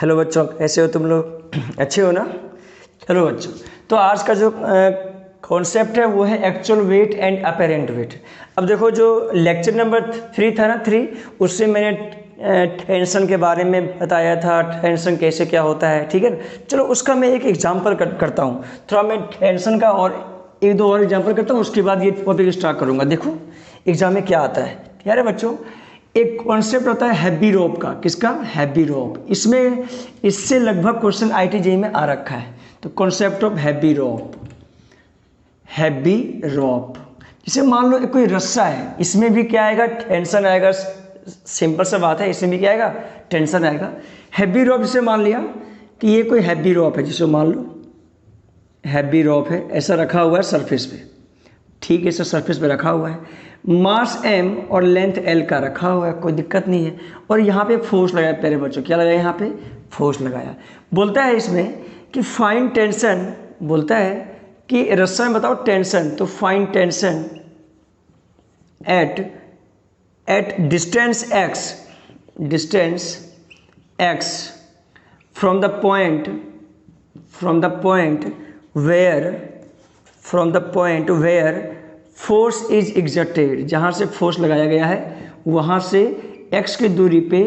Hello बच्चों, कैसे हो तुम लोग? अच्छे हो ना? चलो बच्चों, तो आज का जो कॉन्सेप्ट है वो है actual wait and apparent wait. अब देखो, जो लेक्चर नंबर 3 था ना, 3, उससे मैंने टेंशन के बारे में बताया था, टेंशन कैसे क्या होता है, ठीक है ना। चलो उसका मैं एक एग्जांपल करता हूँ, थोड़ा मैं टेंशन का और एक दो और एग्जांपल करता हूँ, उसके बाद ये टॉपिक स्टार्ट करूँगा। देखो एग्जाम में क्या आता है यार है बच्चों, एक कॉन्सेप्ट होता है हैवी रोप का। किसका? हैवी रोप। इसमें इससे लगभग क्वेश्चन IIT में आ रखा है। तो concept of heavy rope, heavy rope, जैसे मान लो कोई रस्सा है, इसमें भी क्या आएगा? टेंशन आएगा। सिंपल सा बात है, इसमें भी क्या आएगा? टेंशन आएगा। हैवी रोप, जिसे मान लिया कि ये कोई हैवी रोप है, जिसे मान लो हैवी रोप है, ऐसा रखा हुआ है सरफेस पे, ठीक है, ऐसा सरफेस पे रखा हुआ है, मास m और लेंथ l का रखा हुआ है, कोई दिक्कत नहीं है। और यहाँ पे फोर्स लगाया प्यारे बच्चों, क्या लगाया? यहाँ पे फोर्स लगाया। बोलता है इसमें कि फाइन टेंशन, बोलता है कि रस्सा में बताओ टेंशन, तो find tension at distance x from the point where force is exerted, जहाँ से फोर्स लगाया गया है वहाँ से x की दूरी पे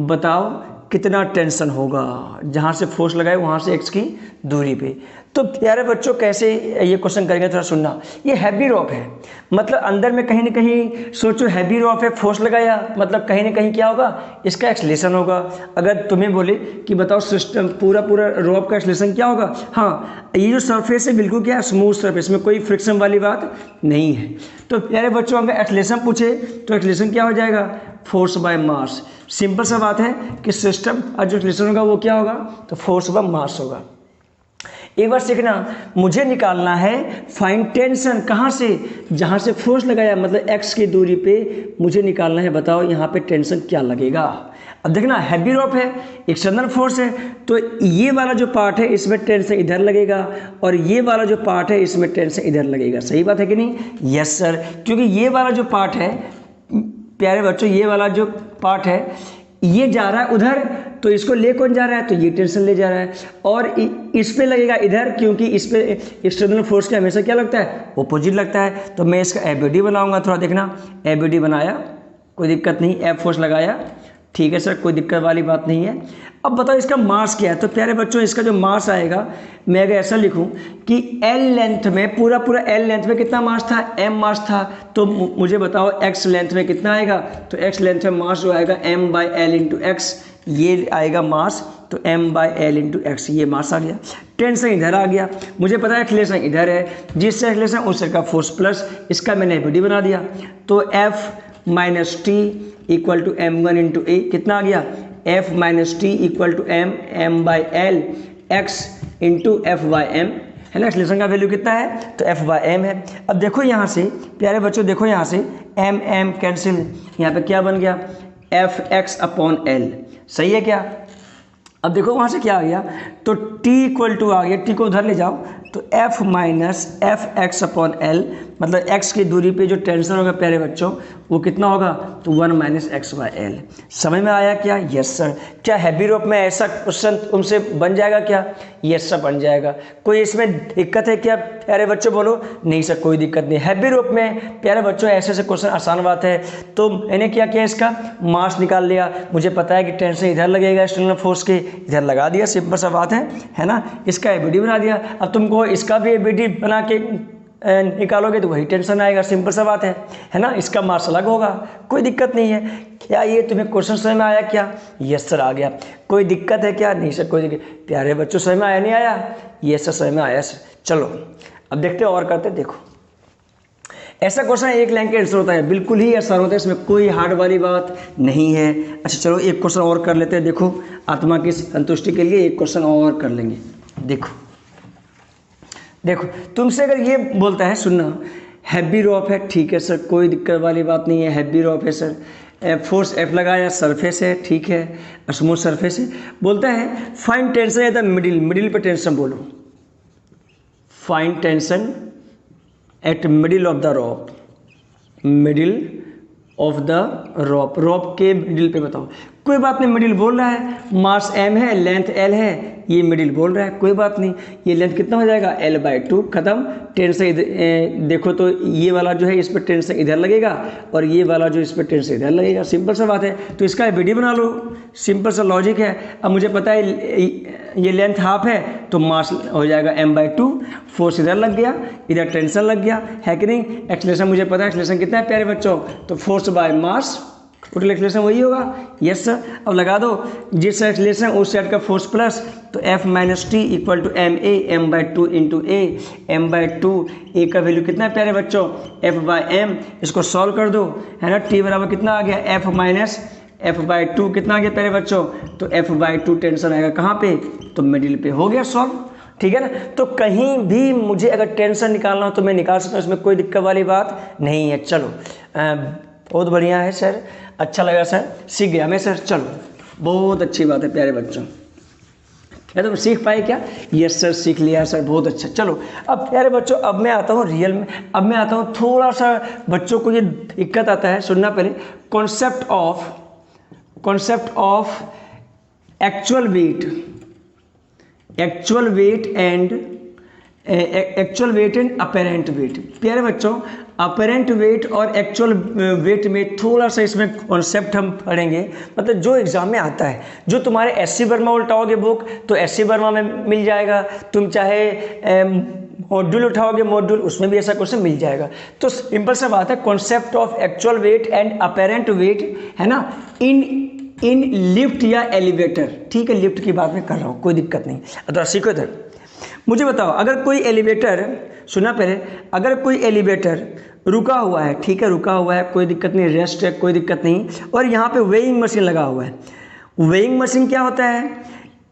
बताओ कितना टेंशन होगा, जहाँ से फोर्स लगाए वहाँ से x की दूरी पे। तो प्यारे बच्चों, कैसे ये क्वेश्चन करेंगे थोड़ा सुनना। ये हैवी रोप है, मतलब अंदर में कहीं ना कहीं सोचो, हैवी रोप है, फोर्स लगाया, मतलब कहीं ना कहीं क्या होगा? इसका एक्सलेशन होगा। अगर तुम्हें बोले कि बताओ सिस्टम पूरा रोप का एक्सलेशन क्या होगा, हाँ, ये जो सरफेस है बिल्कुल क्या, स्मूथ सरफेस में कोई फ्रिक्शन वाली बात नहीं है। तो प्यारे बच्चों, अगर एक्सलेशन पूछे तो एक्सलेशन क्या हो जाएगा? Force by mass. सिंपल सा बात है कि सिस्टम का जो एक्सलेशन होगा वो क्या होगा? तो फोर्स बाय मास होगा। एक बार सीखना, मुझे निकालना है फाइन टेंशन, कहाँ से? जहाँ से फोर्स लगाया, मतलब x की दूरी पे मुझे निकालना है। बताओ यहाँ पे टेंशन क्या लगेगा? अब देखना, हैवी रोप है, एक्सटर्नल फोर्स है, तो ये वाला जो पार्ट है इसमें टेंशन इधर लगेगा, और ये वाला जो पार्ट है इसमें टेंशन इधर लगेगा। सही बात है कि नहीं? Yes sir. क्योंकि ये वाला जो पार्ट है प्यारे बच्चों, ये वाला जो पार्ट है ये जा रहा है उधर, तो इसको ले कौन जा रहा है? तो ये टेंशन ले जा रहा है, और इस पे लगेगा इधर, क्योंकि इस पे एक्सटर्नल फोर्स के हमेशा क्या लगता है? ऑपोजिट लगता है। तो मैं इसका ABD बनाऊंगा, थोड़ा देखना। ABD बनाया, कोई दिक्कत नहीं, F फोर्स लगाया, ठीक है सर, कोई दिक्कत वाली बात नहीं है। अब बताओ इसका मास क्या है? तो प्यारे बच्चों, इसका जो मास आएगा, मैं अगर ऐसा लिखूं कि L लेंथ में, पूरा L लेंथ में कितना मास था? M मास था। तो मुझे बताओ X लेंथ में कितना आएगा? तो X लेंथ में मास जो आएगा M/L इंटू एक्स, ये आएगा मास, तो M/L इंटू एक्स, ये मास आ गया। टेंशन इधर आ गया, मुझे पता है एक्सलेशन इधर है, जिससे एक्सलेशन उस का फोर्स प्लस, इसका मैंने ABD बना दिया। तो F minus T equal to M1 into a, कितना आ गया? F minus T equal to M/L x into F/m, है ना। एक्सलेशन का वैल्यू कितना है? तो F/m है। अब देखो यहाँ से प्यारे बच्चों, देखो यहाँ से M कैंसिल, यहाँ पे क्या बन गया? Fx/L। सही है क्या? अब देखो वहाँ से क्या आ गया? तो t इक्वल टू आ गया, t को उधर ले जाओ, तो F माइनस Fx/L, मतलब x की दूरी पे जो टेंशन होगा प्यारे बच्चों वो कितना होगा? तो 1 माइनस x/L। समझ में आया क्या? Yes sir. क्या हैवी रोप में ऐसा क्वेश्चन तुमसे बन जाएगा क्या? यस सर, बन जाएगा। कोई इसमें दिक्कत है क्या प्यारे बच्चों? बोलो। नहीं सर, कोई दिक्कत नहीं। हैवी रोप में प्यारे बच्चों ऐसे ऐसे क्वेश्चन आसान बात है। तो मैंने क्या किया, इसका मास निकाल लिया, मुझे पता है कि टेंशन इधर लगेगा, एक्सटर्नल फोर्स के इधर लगा दिया, सिंपल सा बात है ना। इसका ABD बना दिया। अब तुमको इसका भी ABD बना के निकालोगे तो वही टेंशन आएगा, सिंपल सा बात है ना। इसका मास अलग होगा, कोई दिक्कत नहीं है। क्या ये तुम्हें क्वेश्चन समझ में आया क्या? यस सर, आ गया। कोई दिक्कत है क्या? नहीं सर, कोई दिक्कत। प्यारे बच्चों, समझ में आया नहीं आया? यस सर, समझ में आया सर। चलो अब देखते और करते। देखो ऐसा क्वेश्चन एक लाइन का आंसर होता है, बिल्कुल ही आसान होता है, इसमें कोई हार्ड वाली बात नहीं है। अच्छा चलो एक क्वेश्चन और कर लेते हैं। देखो आत्मा की संतुष्टि के लिए एक क्वेश्चन और कर लेंगे। देखो तुमसे अगर ये बोलता है, सुनना, हैवी रोप है, ठीक है सर, कोई दिक्कत वाली बात नहीं है, हैवी रोप है सर, फोर्स F लगाया, सरफेस है, ठीक है, स्मूथ सरफेस है। बोलता है find tension at the middle पे टेंशन बोलो, find tension at middle of the rope, middle of the rope, rope के मिडिल पे बताओ। कोई बात नहीं, मिडिल बोल रहा है, मास m है, लेंथ l है, ये मिडिल बोल रहा है, कोई बात नहीं। ये लेंथ कितना हो जाएगा l/2, खत्म। टेंशन देखो तो ये वाला जो है इस पर टेंशन इधर लगेगा और ये वाला जो इस पर टेंशन इधर लगेगा, सिंपल सा बात है। तो इसका एबीडी बना लो, सिंपल सा लॉजिक है। अब मुझे पता है ये लेंथ हाफ है तो मास हो जाएगा m/2, फोर्स इधर लग गया, इधर टेंशन लग गया, है कि नहीं। एक्सेलरेशन मुझे पता है, एक्सेलरेशन कितना है प्यारे बच्चों, तो force by mass, total acceleration वही होगा। Yes sir. अब लगा दो, जिस एक्सेलरेशन उस साइड का फोर्स प्लस, तो F - T equal to ma m/2 into a, m/2 a का वैल्यू कितना है प्यारे बच्चों, F/m। इसको सॉल्व कर दो, है ना। T बराबर कितना आ गया, F/2 कितना आ गया प्यारे बच्चों, तो F/2 टेंशन आएगा कहाँ पे, तो मिडिल पे। हो गया सॉल्व, ठीक है ना। तो कहीं भी मुझे अगर टेंशन निकालना हो तो मैं निकाल सकता हूँ, इसमें कोई दिक्कत वाली बात नहीं है। चलो बहुत बढ़िया है सर, अच्छा लगा सर, सीख गया मैं सर। चलो बहुत अच्छी बात है प्यारे बच्चों, क्या तुम सीख पाए क्या? यस सर, सीख लिया सर, बहुत अच्छा। चलो अब प्यारे बच्चों, अब मैं आता हूँ रियल में, अब मैं आता हूँ थोड़ा सा बच्चों को ये दिक्कत आता है, सुनना पहले। Concept of actual wait and apparent wait. प्यारे बच्चों, अपेरेंट वेट और एक्चुअल वेट में थोड़ा सा इसमें कॉन्सेप्ट हम पढ़ेंगे, मतलब जो एग्जाम में आता है। जो तुम्हारे SC वर्मा उल्टाओगे बुक तो SC वर्मा में मिल जाएगा, तुम चाहे मॉड्यूल उठाओगे मॉड्यूल, उसमें भी ऐसा क्वेश्चन मिल जाएगा। तो सिंपल सा बात है, concept of actual wait and apparent weight, है ना, इन लिफ्ट या एलिवेटर। ठीक है, लिफ्ट की बात मैं कर रहा हूँ, कोई दिक्कत नहीं। तो सीखो इधर, मुझे बताओ, अगर कोई एलिवेटर, सुना पहले, अगर कोई एलिवेटर रुका हुआ है, ठीक है, रुका हुआ है, कोई दिक्कत नहीं, रेस्ट है, कोई दिक्कत नहीं, और यहाँ पे वेइंग मशीन लगा हुआ है। वेइंग मशीन क्या होता है?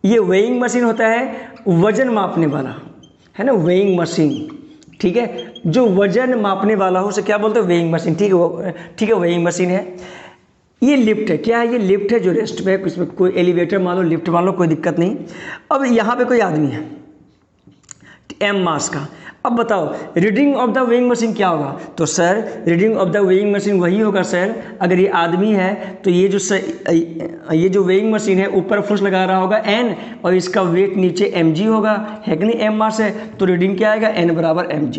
ये वेइंग मशीन होता है वजन मापने वाला, है ना, वेइंग मशीन, ठीक है। जो वजन मापने वाला हो उसे क्या बोलते हैं, वेइंग मशीन, ठीक है, वेइंग मशीन है। ये लिफ्ट है, क्या है, ये लिफ्ट है जो रेस्ट पे है, इसमें कोई एलिवेटर मान लो, लिफ्ट मान लो, कोई दिक्कत नहीं। अब यहाँ पे कोई आदमी है m मास का। अब बताओ reading of the weighing machine क्या होगा, तो sir reading of the weighing machine वही होगा सर, अगर ये आदमी है तो ये जो वेइंग मशीन है ऊपर फोर्स लगा रहा होगा n, और इसका वेट नीचे mg होगा, है कि नहीं, m मास है, तो रीडिंग क्या आएगा, n बराबर mg।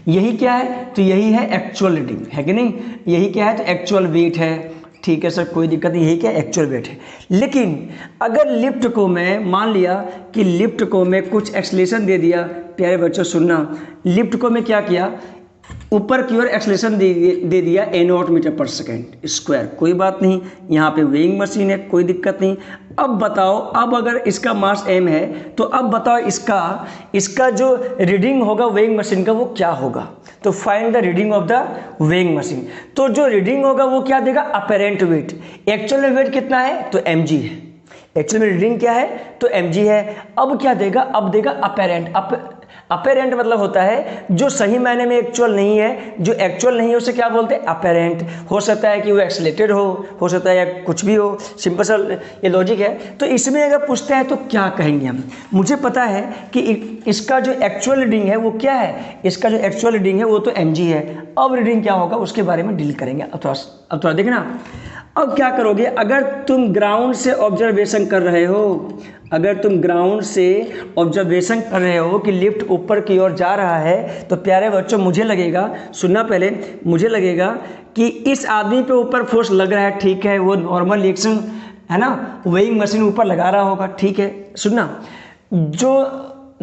यही क्या है, तो यही है एक्चुअल रीडिंग, है कि नहीं, यही क्या है, तो एक्चुअल वेट है, ठीक है सर, कोई दिक्कत नहीं, यही क्या एक्चुअल वेट है। लेकिन अगर लिफ्ट को मैं मान लिया कि लिफ्ट को मैं कुछ एक्सेलरेशन दे दिया, प्यारे बच्चों सुनना, लिफ्ट को मैं क्या किया, ऊपर की ओर एक्सेलरेशन दे दिया a0 मीटर पर सेकेंड स्क्वायर, कोई बात नहीं, यहाँ पे वेइंग मशीन है, कोई दिक्कत नहीं। अब बताओ, अब अगर इसका मास m है तो अब बताओ इसका जो रीडिंग होगा वेइंग मशीन का वो क्या होगा, तो find the reading of the weighing machine. तो जो रीडिंग होगा वो क्या देगा, अपेरेंट वेट। एक्चुअल में वेट कितना है, तो mg है, एक्चुअल में रीडिंग क्या है, तो mg है। अब क्या देगा, अब देगा अपेरेंट। अपेरेंट मतलब होता है जो सही मायने में एक्चुअल नहीं है, जो एक्चुअल नहीं है उसे क्या बोलते हैं, अपेरेंट। हो सकता है कि वो एक्सेलेटेड हो सकता है या कुछ भी हो, सिंपल सा ये लॉजिक है। तो इसमें अगर पूछता है तो क्या कहेंगे हम, मुझे पता है कि इसका जो एक्चुअल रीडिंग है वो क्या है, इसका जो एक्चुअल रीडिंग है वो तो mg है। अब रीडिंग क्या होगा उसके बारे में डील करेंगे। अब थोड़ा देखना, अब क्या करोगे, अगर तुम ग्राउंड से ऑब्जर्वेशन कर रहे हो, अगर तुम ग्राउंड से ऑब्जर्वेशन कर रहे हो कि लिफ्ट ऊपर की ओर जा रहा है, तो प्यारे बच्चों मुझे लगेगा, सुनना पहले, मुझे लगेगा कि इस आदमी पे ऊपर फोर्स लग रहा है, ठीक है, वो नॉर्मल रिएक्शन है ना, वेइंग मशीन ऊपर लगा रहा होगा, ठीक है। सुनना, जो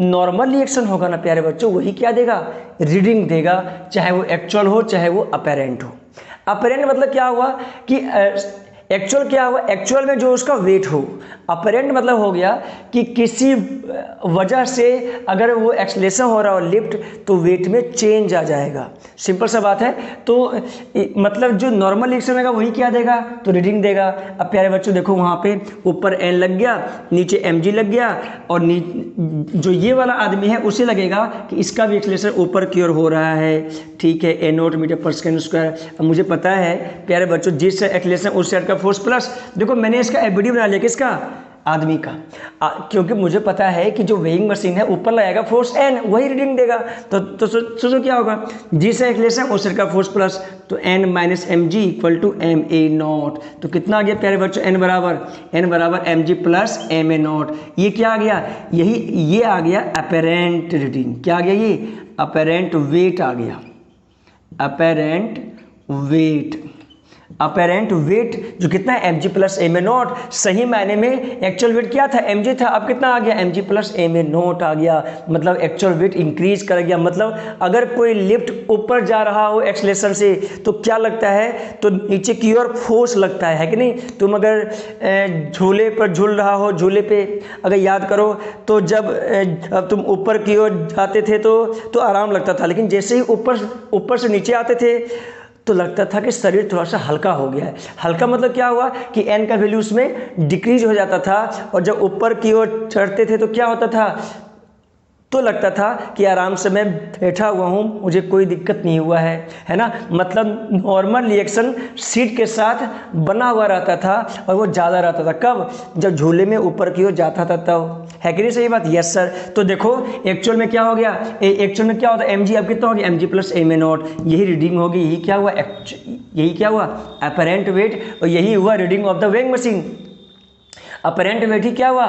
नॉर्मल रिएक्शन होगा ना प्यारे बच्चों, वही क्या देगा, रीडिंग देगा, चाहे वो एक्चुअल हो चाहे वो अपेरेंट हो। अपेरेंट मतलब क्या हुआ कि एक्चुअल क्या हुआ, एक्चुअल में जो उसका वेट हो। अपेरेंट मतलब हो गया कि किसी वजह से अगर वो एक्सेलरेशन हो रहा हो लिफ्ट, तो वेट में चेंज आ जाएगा, सिंपल सा बात है। तो मतलब जो नॉर्मल रिएक्शन होगा वही क्या देगा, तो रीडिंग देगा। अब प्यारे बच्चों देखो, वहाँ पे ऊपर n लग गया, नीचे mg लग गया, और जो ये वाला आदमी है उसे लगेगा कि इसका भी एक्सेलरेशन ऊपर की ओर हो रहा है, ठीक है, a0 मीटर पर सेकेंड स्क्वायर। अब मुझे पता है प्यारे बच्चों, जिस एक्सेलरेशन उस साइड का फोर्स प्लस, देखो मैंने इसका एबीडी बना लिया, किसका, आदमी का। क्योंकि मुझे पता है कि जो वेइंग मशीन है ऊपर लगाएगा फोर्स n, वही रीडिंग देगा। तो सोचो क्या होगा, जी से एक्सलेशन उस का फोर्स प्लस, तो n minus M G equal to M A naught. तो कितना आ गया प्यारे बच्चों, n बराबर M ji plus M A naught. ये क्या आ गया, ये आ गया अपेरेंट रीडिंग। क्या आ गया, ये अपेरेंट वेट आ गया, अपेरेंट वेट जो कितना है M ji plus M A naught. सही मायने में एक्चुअल वेट क्या था, एम जी था, अब कितना आ गया M G plus M A naught आ गया। मतलब एक्चुअल वेट इंक्रीज कर गया। मतलब अगर कोई लिफ्ट ऊपर जा रहा हो एक्सलेशन से तो क्या लगता है, तो नीचे की ओर फोर्स लगता है कि नहीं। तुम अगर झूले पर झूल रहा हो, झूले पे अगर याद करो तो जब तुम ऊपर की ओर जाते थे तो आराम लगता था, लेकिन जैसे ही ऊपर से नीचे आते थे तो लगता था कि शरीर थोड़ा सा हल्का हो गया है। हल्का मतलब क्या हुआ कि एन का वैल्यू उसमें डिक्रीज हो जाता था, और जब ऊपर की ओर चढ़ते थे तो क्या होता था, तो लगता था कि आराम से मैं बैठा हुआ हूँ, मुझे कोई दिक्कत नहीं हुआ है ना। मतलब नॉर्मल रिएक्शन सीट के साथ बना हुआ रहता था, और वो ज़्यादा रहता था कब, जब झूले में ऊपर की ओर जाता था तब। है कि नहीं सही बात, यस सर। तो देखो एक्चुअल में क्या हो गया, एक्चुअल में क्या होता है, एम जी अब कितना हो गया, M G plus M A naught. यही रीडिंग होगी, यही क्या हुआ अपेरेंट वेट, और यही हुआ reading of the weighing machine. Apparent weight ही क्या हुआ,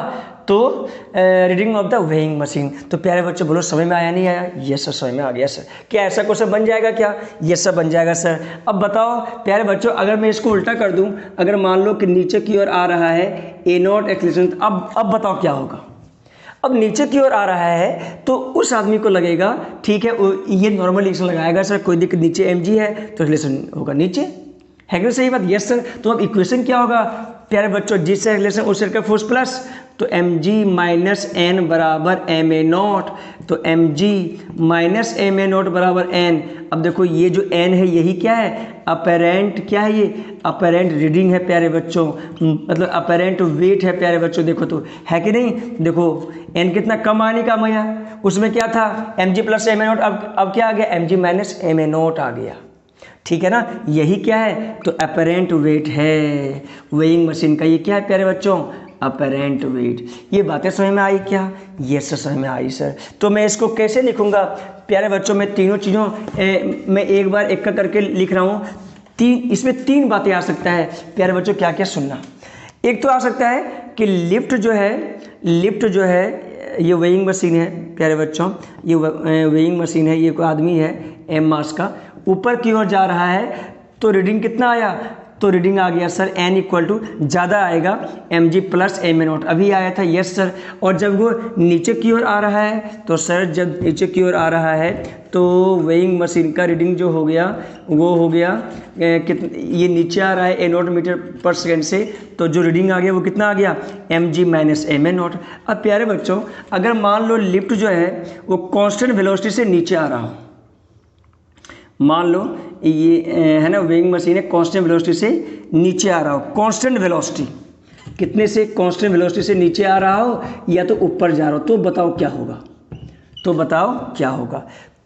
तो reading of the weighing machine. तो प्यारे बच्चों बोलो समझ में आया नहीं आया, यस सर समझ में आ गया सर। क्या ऐसा क्वेश्चन बन जाएगा क्या, यस सर बन जाएगा सर। अब बताओ प्यारे बच्चों, अगर मैं इसको उल्टा कर दूं, अगर मान लो कि नीचे की ओर आ रहा है ए नॉट एक्सलेशन, अब बताओ क्या होगा। अब नीचे की ओर आ रहा है तो उस आदमी को लगेगा ठीक है, ये नॉर्मल रिएक्शन लगाएगा सर, कोई दिक्कत, नीचे एम जी है तो रिलेशन होगा नीचे, है कि सही बात, यस सर। तो अब इक्वेशन क्या होगा प्यारे बच्चों, जिससे रिलेशन उस का फोर्स प्लस, तो एम जी माइनस एन बराबर एम ए नॉट, तो M ji minus M A naught बराबर एन। अब देखो ये जो एन है यही क्या है, अपेरेंट, क्या है ये अपेरेंट रीडिंग है प्यारे बच्चों, मतलब अपेरेंट वेट है प्यारे बच्चों। देखो तो है कि नहीं, देखो एन कितना कम आने का मया, उसमें क्या था m ji plus M A naught, अब क्या आ गया M G minus M A naught आ गया, ठीक है ना। यही क्या है, तो अपेरेंट वेट है वेइंग मशीन का। ये क्या है प्यारे बच्चों, अपेरेंट वेट। ये बातें समझ में आई क्या, ये सर समझ में आई सर। तो मैं इसको कैसे लिखूंगा प्यारे बच्चों, मैं तीनों चीज़ों मैं एक बार एक करके लिख रहा हूँ। इसमें तीन बातें आ सकता है प्यारे बच्चों, क्या क्या सुनना। एक तो आ सकता है कि लिफ्ट जो है ये वेइंग मशीन है प्यारे बच्चों, ये वेइंग मशीन है, ये कोई आदमी है एम मास का, ऊपर की ओर जा रहा है, तो रीडिंग कितना आया, तो रीडिंग आ गया सर एन इक्वल टू ज़्यादा आएगा M ji plus M A naught, अभी आया था, यस सर। और जब वो नीचे की ओर आ रहा है, तो सर जब नीचे की ओर आ रहा है तो वेइंग मशीन का रीडिंग जो हो गया वो हो गया ये नीचे आ रहा है ए नॉट मीटर पर सेकेंड से, तो जो रीडिंग आ गया वो कितना आ गया M G minus M A naught. अब प्यारे बच्चों अगर मान लो लिफ्ट जो है वो कांस्टेंट वेलोसिटी से नीचे आ रहा हो, मान लो ये है ना वेइंग मशीन है, कांस्टेंट वेलोसिटी से नीचे आ रहा हो, कांस्टेंट वेलोसिटी कितने से, कांस्टेंट वेलोसिटी से नीचे आ रहा हो या तो ऊपर जा रहा हो, तो बताओ क्या होगा,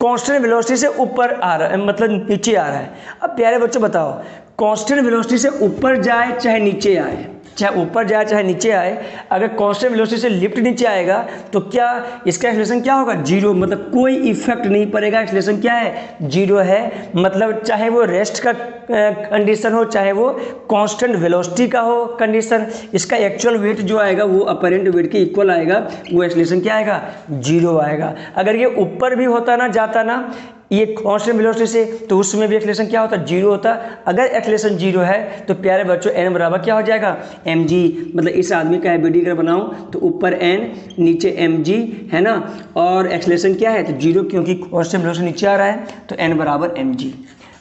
कांस्टेंट वेलोसिटी से ऊपर आ रहा है मतलब नीचे आ रहा है। अब प्यारे बच्चों बताओ, कांस्टेंट वेलोसिटी से ऊपर जाए चाहे नीचे आए, चाहे ऊपर जाए चाहे नीचे आए, अगर कांस्टेंट वेलोसिटी से लिफ्ट नीचे आएगा तो क्या इसका एक्सेलरेशन क्या होगा, जीरो, मतलब कोई इफेक्ट नहीं पड़ेगा, एक्सेलरेशन क्या है जीरो है। मतलब चाहे वो रेस्ट का कंडीशन हो चाहे वो कांस्टेंट वेलोसिटी का हो कंडीशन, इसका एक्चुअल वेट जो आएगा वो अपेरेंट वेट के इक्वल आएगा, वो एक्सेलरेशन क्या आएगा जीरो आएगा। अगर ये ऊपर भी होता ना जाता ना ये कांस्टेंट वेलोसिटी से, तो उसमें भी एक्सेलरेशन क्या होता जीरो होता। अगर एक्सेलरेशन जीरो है तो प्यारे बच्चों एन बराबर क्या हो जाएगा एम जी, मतलब इस आदमी का एबीडी अगर बनाऊं तो ऊपर एन नीचे एम जी है ना, और एक्सेलरेशन क्या है तो जीरो, क्योंकि कांस्टेंट वेलोसिटी नीचे आ रहा है तो एन बराबर एम जी।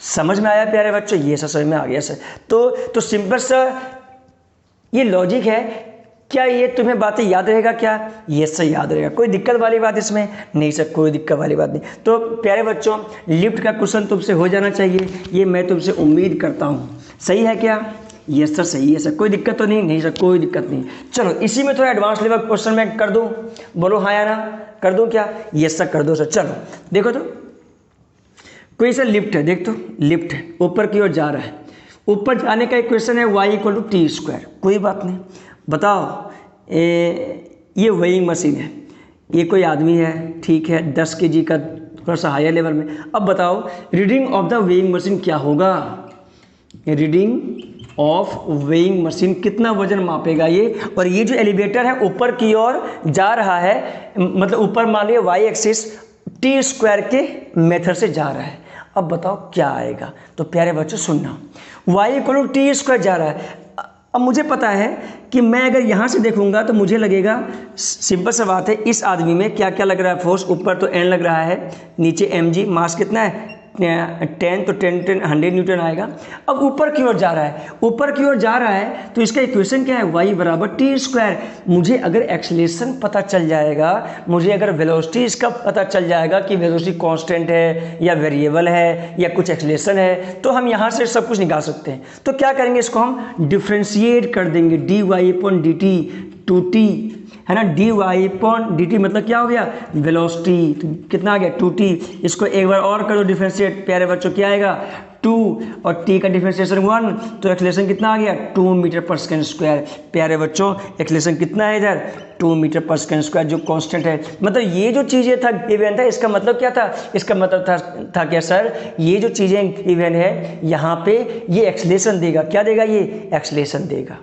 समझ में आया प्यारे बच्चों, ये सब समझ में आ गया सर। तो सिंपल सा ये लॉजिक है। क्या ये तुम्हें बातें याद रहेगा क्या, ये सर याद रहेगा, कोई दिक्कत वाली बात इसमें नहीं सर, कोई दिक्कत वाली बात नहीं। तो प्यारे बच्चों लिफ्ट का क्वेश्चन तुमसे हो जाना चाहिए, ये मैं तुमसे उम्मीद करता हूँ, सही है क्या, ये सर सही है सर, कोई दिक्कत तो नहीं सर, कोई दिक्कत नहीं। चलो इसी में थोड़ा एडवांस लेवल क्वेश्चन मैं कर दूँ, बोलो हाँ या ना, कर दूँ क्या, ये सर कर दो सर। चलो देखो तो कोई सर लिफ्ट है, देख तो लिफ्ट है ऊपर की ओर जा रहा है, ऊपर जाने का इक्वेशन है y equal to T square, कोई बात नहीं। बताओ ये वेइंग मशीन है, ये कोई आदमी है, ठीक है, 10 kg का, थोड़ा सा हायर लेवल में। अब बताओ reading of the weighing machine क्या होगा, रीडिंग ऑफ वेइंग मशीन कितना वजन मापेगा ये। और ये जो एलिवेटर है ऊपर की ओर जा रहा है, मतलब ऊपर मान लिया वाई एक्सिस टी स्क्वायर के मेथड से जा रहा है। अब बताओ क्या आएगा। तो प्यारे बच्चों सुनना, Y equal to T square जा रहा है। अब मुझे पता है कि मैं अगर यहाँ से देखूंगा तो मुझे लगेगा, सिंपल सा बात है, इस आदमी में क्या क्या लग रहा है फोर्स, ऊपर तो एन लग रहा है, नीचे mg, मास कितना है 10, तो 10 100 न्यूटन आएगा। अब ऊपर की ओर जा रहा है, ऊपर की ओर जा रहा है तो इसका इक्वेशन क्या है, y बराबर टी स्क्वायर। मुझे अगर एक्सलेशन पता चल जाएगा, मुझे अगर वेलोसिटी इसका पता चल जाएगा कि वेलोसिटी कांस्टेंट है या वेरिएबल है या कुछ एक्सलेशन है, तो हम यहाँ से सब कुछ निकाल सकते हैं। तो क्या करेंगे, इसको हम डिफ्रेंशिएट कर देंगे, dy अपॉन dt 2t है ना, dy अपॉन dt मतलब क्या हो गया, वेलोसिटी, तो कितना आ गया 2t। इसको एक बार और कर दो डिफरेंशिएट, प्यारे बच्चों क्या आएगा 2, और t का डिफरेंशिएशन 1, तो एक्सेलरेशन कितना आ गया 2 मीटर पर सेकेंड स्क्वायर। प्यारे बच्चों एक्सेलरेशन कितना है इधर 2 मीटर पर सेकेंड स्क्वायर, जो कांस्टेंट है। मतलब ये जो चीज़ें था गिवन था, इसका मतलब क्या था, इसका मतलब था क्या सर, ये जो चीज़ें गिवन है यहाँ पे ये एक्सेलरेशन देगा, क्या देगा, ये एक्सेलरेशन देगा।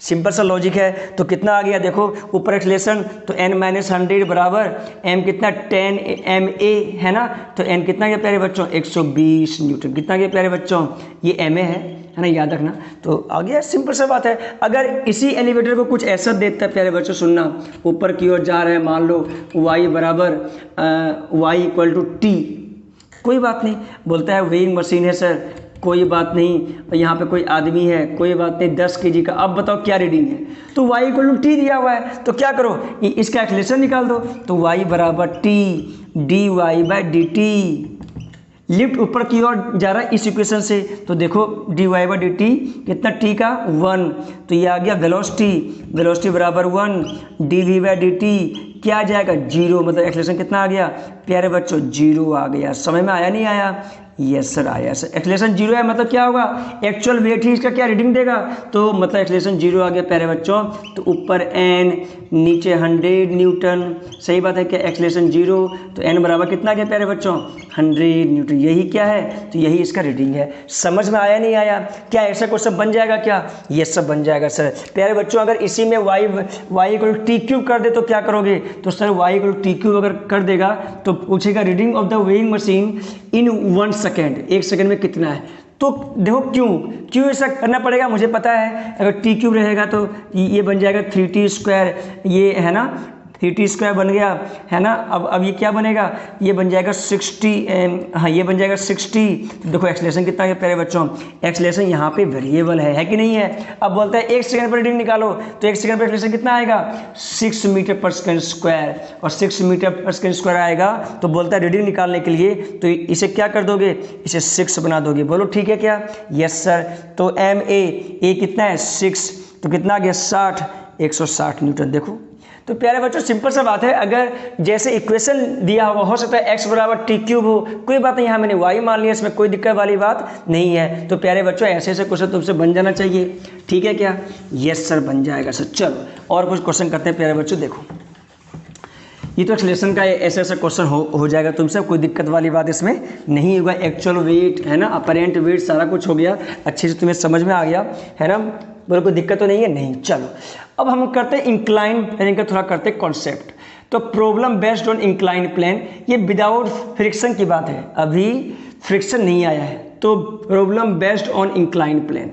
सिंपल सा लॉजिक है। तो कितना आ गया देखो, ऊपर एक्सेलरेशन तो n-100 बराबर m कितना 10 ma है ना, तो n कितना गया प्यारे बच्चों 120 न्यूटन, कितना गया प्यारे बच्चों, ये ma है ना, याद रखना। तो आ गया, सिंपल सा बात है। अगर इसी एलिवेटर को कुछ ऐसा देता है प्यारे बच्चों, सुनना, ऊपर की ओर जा रहा है, मान लो y बराबर y इक्वल टू टी, कोई बात नहीं, बोलता है वेइंग मशीन है सर, कोई बात नहीं, और यहाँ पे कोई आदमी है, कोई बात नहीं, 10 kg का। अब बताओ क्या रीडिंग है, तो y इक्वल टू टी दिया हुआ है, तो क्या करो, इसका एक्सेलरेशन निकाल दो। तो y बराबर T dy by D T, lift ऊपर की ओर जा रहा है इस इक्वेशन से, तो देखो dy बाई डी टी कितना, t का 1, तो ये आ गया वेलोसिटी, वेलोसिटी बराबर 1 dv बाई डी टी, क्या आ जाएगा 0, मतलब एक्सेलरेशन कितना आ गया प्यारे बच्चों 0 आ गया। समझ में आया नहीं आया, यस सर आया सर। एक्सेलरेशन 0 है मतलब क्या होगा, एक्चुअल वेट ही इसका क्या रीडिंग देगा, तो मतलब एक्सेलरेशन 0 आ गया प्यारे बच्चों। तो ऊपर n, नीचे 100 न्यूटन, सही बात है क्या, एक्सेलरेशन 0, तो n बराबर कितना आ गया प्यारे बच्चों 100 न्यूटन, यही क्या है, तो यही इसका रीडिंग है। समझ में आया नहीं आया, क्या ऐसा क्वेश्चन बन जाएगा क्या, ये सब बन जाएगा सर। प्यारे बच्चों अगर इसी में y equal to T cube कर दे तो क्या करोगे, तो sir y equal to T cube अगर कर देगा तो पूछेगा reading of the weighing machine in 1 second, 1 second में कितना है। तो देखो क्यों ऐसा करना पड़ेगा, मुझे पता है, अगर टी क्यूब रहेगा तो ये बन जाएगा 3t स्क्वायर, ये है ना 3t स्क्वायर बन गया है ना। अब ये क्या बनेगा, ये बन जाएगा 60, हाँ ये बन जाएगा 60। देखो एक्सेलरेशन कितना है प्यारे बच्चों, एक्सेलरेशन यहाँ पे वेरिएबल है कि नहीं है। अब बोलता है 1 सेकंड पर रीडिंग निकालो, तो 1 सेकंड पर एक्सेलरेशन कितना आएगा 6 मीटर पर सेकंड स्क्वायर, और 6 मीटर पर सेकंड स्क्वायर आएगा। तो बोलता है रीडिंग निकालने के लिए तो इसे क्या कर दोगे, इसे 6 बना दोगे, बोलो ठीक है क्या, यस सर। तो ma कितना है 6, तो कितना आ गया 60, 160 न्यूटन। देखो तो प्यारे बच्चों सिंपल सा बात है, अगर जैसे इक्वेशन दिया होगा, हो सकता है x बराबर टी क्यूब हो, कोई बात नहीं, यहाँ मैंने y मान लिया, इसमें कोई दिक्कत वाली बात नहीं है। तो प्यारे बच्चों ऐसे ऐसे क्वेश्चन तुमसे बन जाना चाहिए, ठीक है क्या, यस सर बन जाएगा सर। चलो और कुछ क्वेश्चन करते हैं प्यारे बच्चों। देखो ये तो एक्सेलरेशन का ऐसा ऐसा क्वेश्चन हो जाएगा तुमसे, कोई दिक्कत वाली बात इसमें नहीं होगा। एक्चुअल वेट है ना, अपरेंट वेट, सारा कुछ हो गया, अच्छे से तुम्हें समझ में आ गया है ना, बोलो कोई दिक्कत तो नहीं है, नहीं। चलो अब हम करते हैं इंक्लाइन प्लेन का थोड़ा करते हैं कॉन्सेप्ट। तो problem based on incline plane, ये विदाउट फ्रिक्शन की बात है, अभी फ्रिक्शन नहीं आया है, तो problem based on incline plane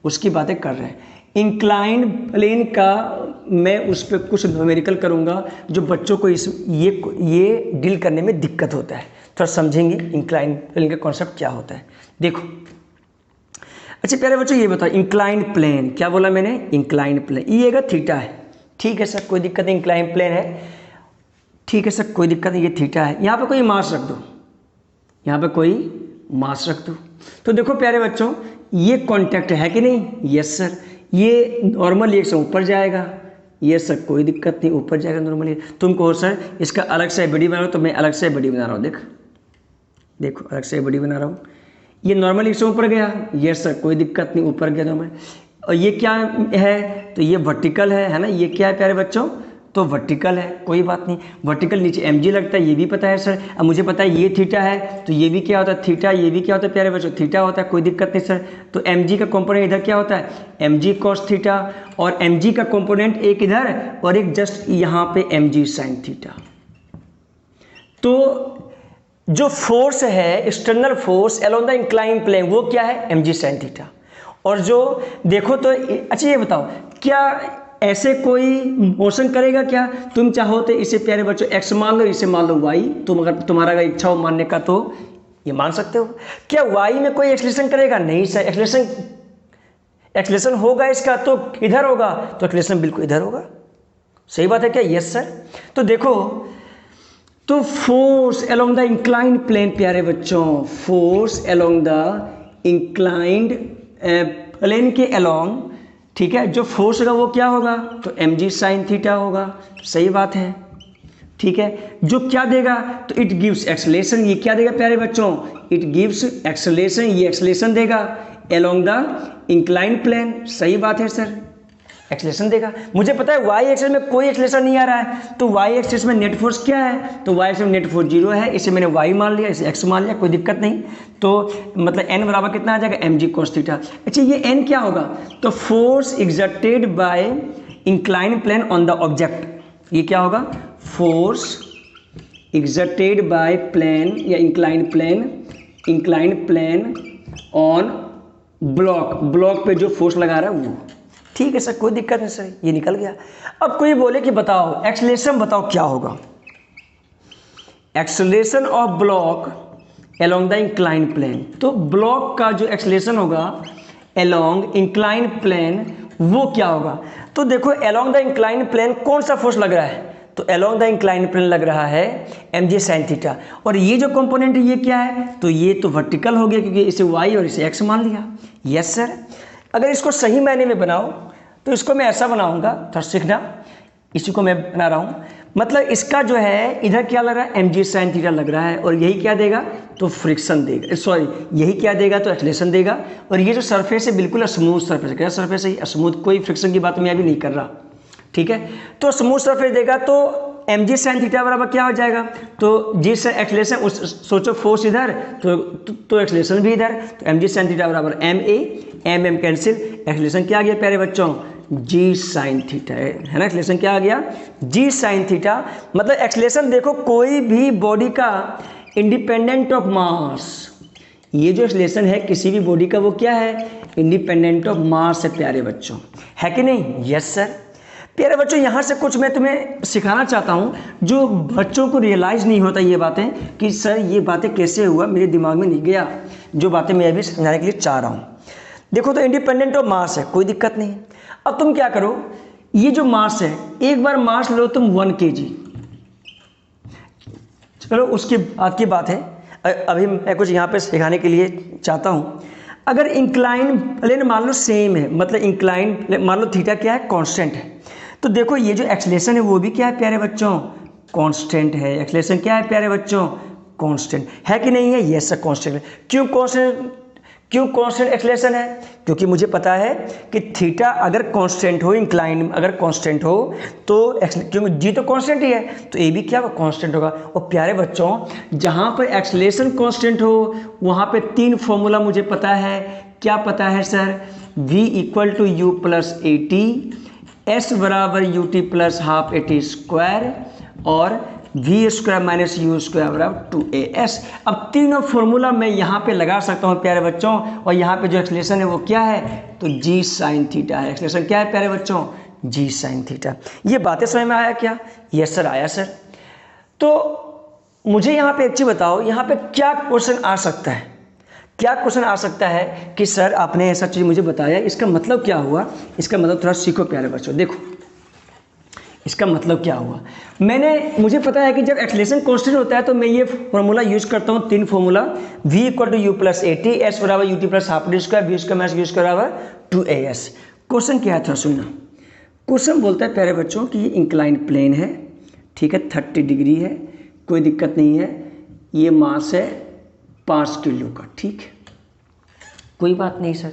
उसकी बातें कर रहे हैं। इंक्लाइन प्लेन का मैं उस पर कुछ न्यूमेरिकल करूँगा जो बच्चों को ये डील करने में दिक्कत होता है, थोड़ा समझेंगे इंक्लाइन प्लेन का कॉन्सेप्ट क्या होता है। देखो अच्छा प्यारे बच्चों ये बताओ, इंक्लाइन प्लेन क्या बोला मैंने, इंक्लाइन प्लेन, ये अगर थीटा है, ठीक है सर कोई दिक्कत नहीं, इंक्लाइन प्लेन है, ठीक है सर कोई दिक्कत नहीं, ये थीटा है, यहाँ पे कोई मास रख दो, यहाँ पे कोई मास रख दो। तो देखो प्यारे बच्चों ये कॉन्टैक्ट है कि नहीं, यस सर, ये नॉर्मल एक से ऊपर जाएगा, यस सर कोई दिक्कत नहीं, ऊपर जाएगा नॉर्मली। तुम कहो सर इसका अलग से बड़ी बना रहा हूँ, तो मैं अलग से बड़ी बना रहा हूँ, देखो अलग से बड़ी बना रहा हूँ, ये नॉर्मल एक से ऊपर गया, यस सर कोई दिक्कत नहीं, ऊपर गया तो मैं और ये क्या है, तो ये वर्टिकल है ना, ये क्या है प्यारे बच्चों, तो वर्टिकल है, कोई बात नहीं, वर्टिकल नीचे mg लगता है, ये भी पता है सर। अब मुझे पता है ये थीटा है, तो ये भी क्या होता है थीटा, ये भी क्या होता है प्यारे बच्चों, थीटा होता है, कोई दिक्कत नहीं सर। तो mg का कंपोनेंट इधर क्या होता है, mg cos थीटा, और mg का कंपोनेंट एक इधर और एक जस्ट यहाँ पे mg sin थीटा। तो जो फोर्स है, external force along the incline plane, वो क्या है, mg sin थीटा। और जो देखो तो अच्छा ये बताओ, क्या ऐसे कोई मोशन करेगा क्या, तुम चाहो तो इसे प्यारे बच्चों x मान लो, इसे मान लो y, तुम अगर तुम्हारा अगर इच्छा हो मानने का तो ये मान सकते हो। क्या y में कोई एक्सलेशन करेगा, नहीं सर, एक्सलेशन होगा इसका तो इधर होगा, तो एक्सलेशन बिल्कुल इधर होगा, सही बात है क्या, यस सर। तो देखो, तो force along the inclined plane प्यारे बच्चों, force along the inclined plane के अलोंग, ठीक है, जो फोर्स होगा वो क्या होगा, तो mg sin थीटा होगा, सही बात है, ठीक है। जो क्या देगा, तो इट गिव्स एक्सेलेरेशन, ये क्या देगा प्यारे बच्चों, इट गिव्स एक्सेलेरेशन, ये एक्सेलेरेशन देगा अलोंग द इंक्लाइंड प्लेन, सही बात है सर, एक्सेलेरेशन देगा। मुझे पता है y एक्सिस में कोई एक्सेलेरेशन नहीं आ रहा है, तो y एक्सिस में नेट फोर्स क्या है, तो y एक्सिस में नेट फोर्स 0 है, इसे मैंने y मान लिया, इसे x मान लिया, कोई दिक्कत नहीं। तो मतलब n बराबर कितना आ जाएगा, mg cos थीटा। अच्छा ये n क्या होगा, तो force exerted by incline plane on the object, ये क्या होगा, फोर्स एक्सर्टेड बाय प्लेन या इंक्लाइन प्लेन ऑन ब्लॉक पे जो फोर्स लगा रहा है वो, ठीक है सर, कोई दिक्कत नहीं सर, ये निकल गया। अब कोई बोले कि बताओ एक्सेलेरेशन बताओ क्या होगा, acceleration of block along the incline plane, तो ब्लॉक का जो एक्सेलेरेशन होगा अलोंग इंक्लाइन प्लेन वो क्या होगा। तो देखो अलोंग द इंक्लाइन प्लेन कौन सा फोर्स लग रहा है, तो अलोंग द इंक्लाइन प्लेन लग रहा है mg sin थीटा, और ये जो कंपोनेंट है ये क्या है, तो ये तो वर्टिकल हो गया क्योंकि इसे y और इसे x मान लिया, यस सर। अगर इसको सही मायने में बनाओ तो इसको मैं ऐसा बनाऊंगा, थोड़ा सीखना, इसी को मैं बना रहा हूँ, मतलब इसका जो है इधर क्या लग रहा है, mg sin थीटा लग रहा है, और यही क्या देगा, तो फ्रिक्शन देगा, सॉरी यही क्या देगा, तो एक्सेलेरेशन देगा। और ये जो सरफेस है बिल्कुल स्मूथ सरफेस है, क्या सरफेस है, स्मूथ, कोई फ्रिक्शन की बात मैं अभी नहीं कर रहा, ठीक है। तो स्मूथ सरफेस देगा तो mg sin थीटा बराबर क्या हो जाएगा, तो जिस एक्सेलेरेशन उस सोचो फोर्स इधर तो एक्सेलेरेशन भी इधर, तो mg sin थीटा बराबर m कैंसिल, एक्सेलेरेशन क्या आ गया प्यारे बच्चों, g sin थीटा है ना, एक्सेलेरेशन क्या आ गया, g sin थीटा। मतलब एक्सेलेरेशन देखो कोई भी बॉडी का इंडिपेंडेंट ऑफ मास, ये जो एक्सेलेरेशन है किसी भी बॉडी का वो क्या है, इंडिपेंडेंट ऑफ मास है प्यारे बच्चों, है कि नहीं, यस सर। प्यारे बच्चों यहाँ से कुछ मैं तुम्हें सिखाना चाहता हूँ, जो बच्चों को रियलाइज़ नहीं होता ये बातें, कि सर ये बातें कैसे हुआ, मेरे दिमाग में नहीं गया, जो बातें मैं अभी समझाने के लिए चाह रहा हूँ। देखो तो इंडिपेंडेंट ऑफ मास है, कोई दिक्कत नहीं। अब तुम क्या करो, ये जो मास है, एक बार मास लो तुम 1 kg, चलो उसके बाद की बात है, अभी मैं कुछ यहाँ पे सिखाने के लिए चाहता हूँ। अगर इंक्लाइन प्लेन मान लो सेम है, मतलब इंक्लाइन मान लो थीटा क्या है, कांस्टेंट है, तो देखो ये जो एक्सेलेरेशन है वो भी क्या है प्यारे बच्चों, कांस्टेंट है। एक्सेलेरेशन क्या है प्यारे बच्चों, कांस्टेंट है कि नहीं है, यस सर कांस्टेंट है। क्यों कांस्टेंट एक्सेलेरेशन है, क्योंकि मुझे पता है कि थीटा अगर कांस्टेंट हो, इंक्लाइन अगर कांस्टेंट हो तो क्योंकि जी तो कांस्टेंट ही है, तो ए भी क्या होगा, कांस्टेंट होगा। और प्यारे बच्चों जहाँ पर एक्सेलेरेशन कांस्टेंट हो वहाँ पे 3 फॉर्मूला मुझे पता है, क्या पता है sir, v equal to u plus a t, s बराबर u t plus half a t square, और v square minus u square बराबर 2as। अब तीनों फॉर्मूला मैं यहाँ पे लगा सकता हूँ प्यारे बच्चों, और यहाँ पे जो एक्सेलेरेशन है वो क्या है, तो g sin थीटा है। एक्सेलेरेशन क्या है प्यारे बच्चों, g sin थीटा। ये बातें समझ में आया क्या, यस सर आया सर। तो मुझे यहाँ पे एक चीज़ बताओ, यहाँ पे क्या क्वेश्चन आ सकता है, क्या क्वेश्चन आ सकता है कि सर आपने ऐसा चीज़ मुझे बताया, इसका मतलब क्या हुआ, इसका मतलब थोड़ा सीखो प्यारे बच्चों। देखो इसका मतलब क्या हुआ, मुझे पता है कि जब एक्सेलेरेशन कांस्टेंट होता है तो मैं ये फॉर्मूला यूज करता हूँ, 3 formula, v equal to u plus a t, s बराबर u t plus half d square, v square minus u square बराबर 2as। क्वेश्चन क्या है थोड़ा सुनना। क्वेश्चन बोलता है प्यारे बच्चों कि ये इंक्लाइन प्लेन है, ठीक है, 30 डिग्री है, कोई दिक्कत नहीं है, ये मास है 5 किलो का, ठीक है। कोई बात नहीं सर,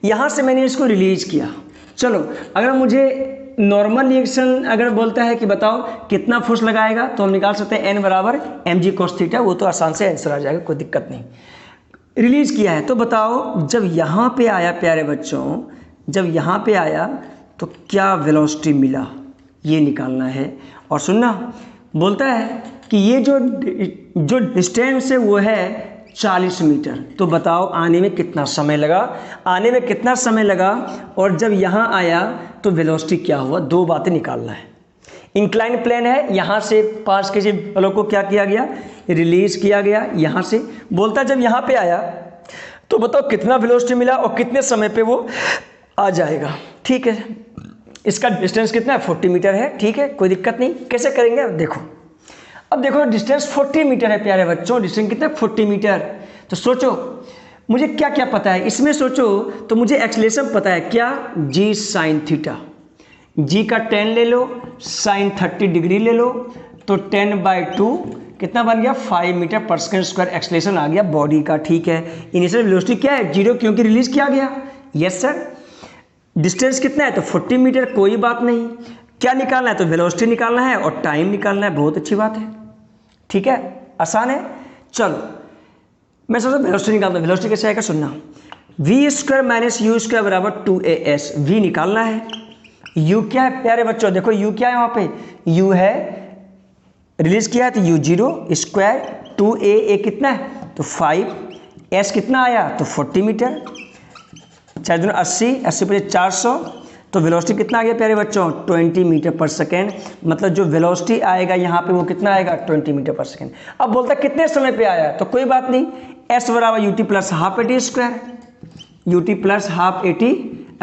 यहाँ से मैंने इसको रिलीज किया। चलो अगर मुझे नॉर्मल रिएक्शन अगर बोलता है कि बताओ कितना फोर्स लगाएगा, तो हम निकाल सकते हैं n बराबर mg cos थीटा, वो तो आसान से आंसर आ जाएगा, कोई दिक्कत नहीं। रिलीज किया है तो बताओ जब यहाँ पे आया प्यारे बच्चों, जब यहाँ पे आया तो क्या वेलोसिटी मिला, ये निकालना है। और सुनना, बोलता है कि ये जो डिस्टेंस है वो है 40 मीटर, तो बताओ आने में कितना समय लगा, आने में कितना समय लगा, और जब यहाँ आया तो वेलोसिटी क्या हुआ, दो बातें निकालना है। इंक्लाइन प्लेन है, यहाँ से पास के बलों को क्या किया गया, रिलीज किया गया यहाँ से। बोलता जब यहाँ पे आया तो बताओ कितना वेलोसिटी मिला और कितने समय पे वो आ जाएगा। ठीक है, इसका डिस्टेंस कितना है, 40 मीटर है। ठीक है, कोई दिक्कत नहीं। कैसे करेंगे अब देखो, अब देखो डिस्टेंस 40 मीटर है प्यारे बच्चों, डिस्टेंस कितना है 40 मीटर। तो सोचो मुझे क्या क्या पता है इसमें, सोचो तो मुझे एक्सेलरेशन पता है क्या, g साइन थीटा, g का 10 ले लो, साइन 30 डिग्री ले लो, तो 10/2 कितना बन गया, 5 मीटर पर सेकंड स्क्वायर एक्सेलरेशन आ गया बॉडी का। ठीक है, इनिशियल वेलोसिटी क्या है, 0, क्योंकि रिलीज किया गया। यस सर, डिस्टेंस कितना है तो 40 मीटर, कोई बात नहीं। क्या निकालना है तो वेलोसिटी निकालना है और टाइम निकालना है, बहुत अच्छी बात है। ठीक है, आसान है। चलो मैं सोचा वेलोसिटी निकालता हूँ। वेलोसिटी कैसे आएगा सुनना, v² माइनस u² बराबर 2as। v निकालना है, u क्या है प्यारे बच्चों, देखो u क्या है, वहाँ पे u है, रिलीज किया है तो u0 स्क्वायर, 2a कितना है तो 5, s कितना आया तो 40 मीटर, 4 दूनी 80, 80 पर 400, तो वेलोसिटी कितना आ गया प्यारे बच्चों, 20 मीटर पर सेकेंड। मतलब जो वेलोसिटी आएगा यहाँ पे वो कितना आएगा, 20 मीटर पर सेकेंड। अब बोलता है कितने समय पे आया, तो कोई बात नहीं, s बराबर ut plus half at square, ut plus half at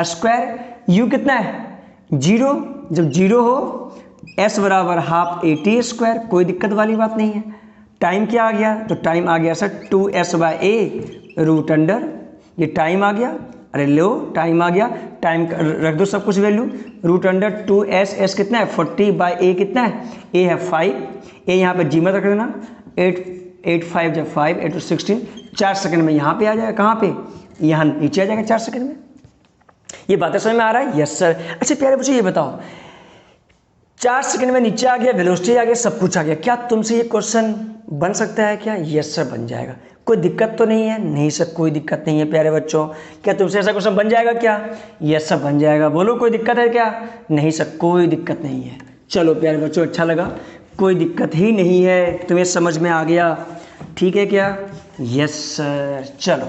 square. u कितना है 0, जब 0 हो s बराबर हाफ at स्क्वायर, कोई दिक्कत वाली बात नहीं है। टाइम क्या आ गया, तो टाइम आ गया सर 2s/a रूट अंडर, ये टाइम आ गया, अरे लो टाइम आ गया, टाइम रख दो सब कुछ value, root under 2s, s कितना है 40/a कितना है, a है 5, a यहाँ पे जी में रख देना, 8 5 जब 5 8 16, 4 सेकंड में यहाँ पे आ जाएगा, कहाँ पे, यहाँ नीचे आ जाएगा 4 सेकंड में। ये बातें समझ में आ रहा है, यस सर। अच्छा प्यारे बच्चों ये बताओ, 4 सेकंड में नीचे आ गया, वेलोसिटी आ गया, सब कुछ आ गया, क्या तुमसे ये क्वेश्चन बन सकता है क्या, यस सर बन जाएगा, कोई दिक्कत तो नहीं है, नहीं सर कोई दिक्कत नहीं है प्यारे बच्चों। क्या तुमसे ऐसा क्वेश्चन बन जाएगा क्या, यस सर बन जाएगा, बोलो कोई दिक्कत है क्या, नहीं सर कोई दिक्कत नहीं है। चलो प्यारे बच्चों अच्छा लगा, कोई दिक्कत ही नहीं है, तुम्हें समझ में आ गया, ठीक है क्या, यस सर। चलो